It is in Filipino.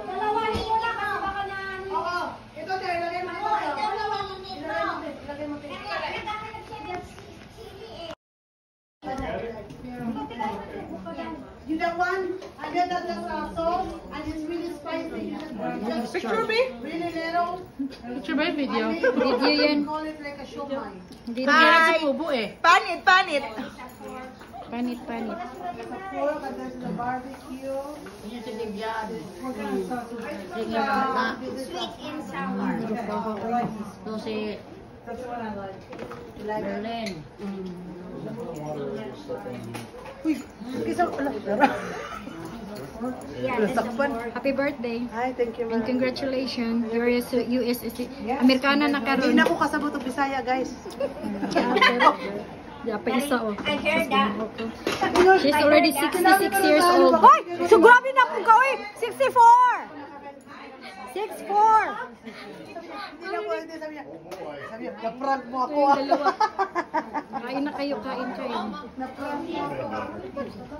Dalawahin mo na kasi baka na... Oo. Ito, Ter, lagay mo ito. Dalawahin nito. Lagay mo ito. You that one? I get that sauce, and it's really spicy. You just Picture me? really little. Picture ba yung video? Video yan. Call it like a shumai. Hindi Ay! Subo eh. Panit, panit. Panit. Like a pork, and this is a barbecue. What kind of sauce is this? Sweet and sour. Dosi That's what I like. You like it? Berlin. Uy, kisang Yeah, that's the pork. Happy birthday. Hi, thank you, And ma'am. congratulations. You're a US Amerikana na Hindi karon. na ako kasabot og Bisaya, guys. Yeah, pa isa oh. I heard that. She's already 66 years old. Hoy! So grabe na po ka, oy! 64! 64! Hindi na ako, hindi sabi niya. Sabi niya, na-prank mo ako. Dalawa. Kain na kayo, kain. Na-prank mo ako.